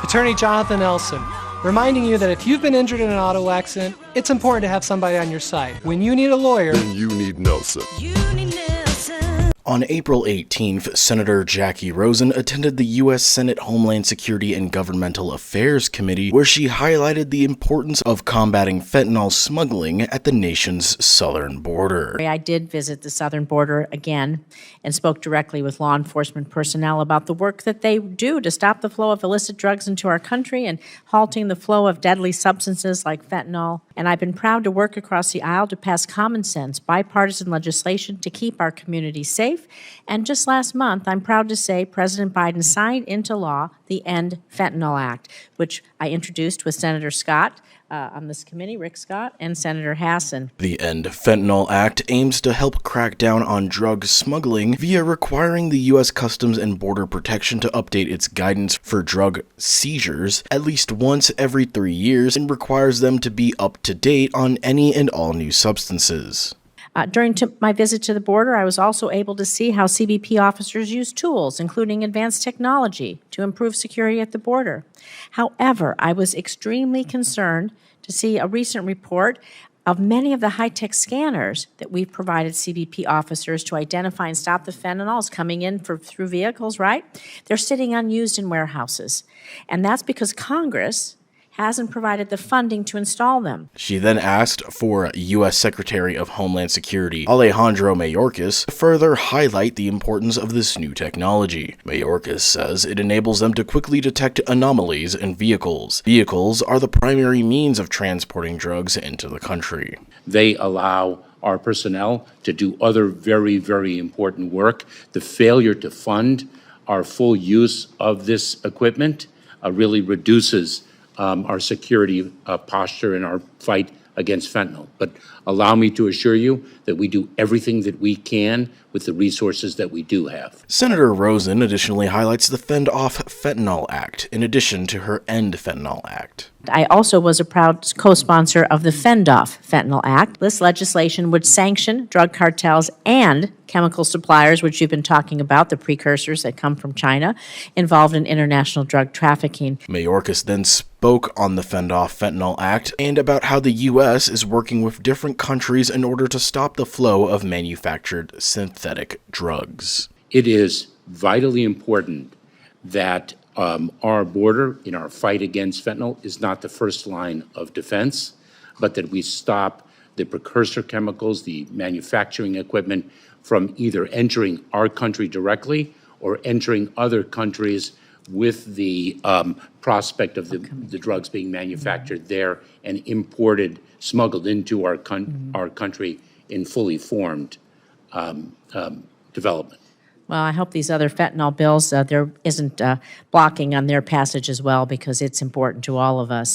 Attorney Jonathan Elson, reminding you that if you've been injured in an auto accident, it's important to have somebody on your side. When you need a lawyer, then you need Nelson. On April 18th, Senator Jacky Rosen attended the U.S. Senate Homeland Security and Governmental Affairs Committee, where she highlighted the importance of combating fentanyl smuggling at the nation's southern border. I did visit the southern border again and spoke directly with law enforcement personnel about the work that they do to stop the flow of illicit drugs into our country and halting the flow of deadly substances like fentanyl. And I've been proud to work across the aisle to pass common sense, bipartisan legislation to keep our community safe. And just last month, I'm proud to say President Biden signed into law the End Fentanyl Act, which I introduced with Senator Scott on this committee, Rick Scott, and Senator Hassan. The End Fentanyl Act aims to help crack down on drug smuggling via requiring the U.S. Customs and Border Protection to update its guidance for drug seizures at least once every 3 years and requires them to be up to date on any and all new substances. During my visit to the border, I was also able to see how CBP officers use tools, including advanced technology, to improve security at the border. However, I was extremely concerned to see a recent report of many of the high-tech scanners that we've provided CBP officers to identify and stop the fentanyls coming in through vehicles, right? They're sitting unused in warehouses. And that's because Congress hasn't provided the funding to install them. She then asked for U.S. Secretary of Homeland Security Alejandro Mayorkas to further highlight the importance of this new technology. Mayorkas says it enables them to quickly detect anomalies in vehicles. Vehicles are the primary means of transporting drugs into the country. They allow our personnel to do other very, very important work. The failure to fund our full use of this equipment really reduces our security posture in our fight against fentanyl. But allow me to assure you that we do everything that we can with the resources that we do have. Senator Rosen additionally highlights the Fend Off Fentanyl Act, in addition to her End Fentanyl Act. I also was a proud co-sponsor of the Fend Off Fentanyl Act. This legislation would sanction drug cartels and chemical suppliers, which you've been talking about, the precursors that come from China, involved in international drug trafficking. Mayorkas then spoke on the Fend Off Fentanyl Act and about how the U.S. is working with different countries in order to stop the flow of manufactured synthetic drugs. It is vitally important that our border in our fight against fentanyl is not the first line of defense, but that we stop the precursor chemicals, the manufacturing equipment, from either entering our country directly or entering other countries with the prospect of the drugs being manufactured there and imported, smuggled into our country in fully formed development. Well, I hope these other fentanyl bills, there isn't blocking on their passage as well, because it's important to all of us.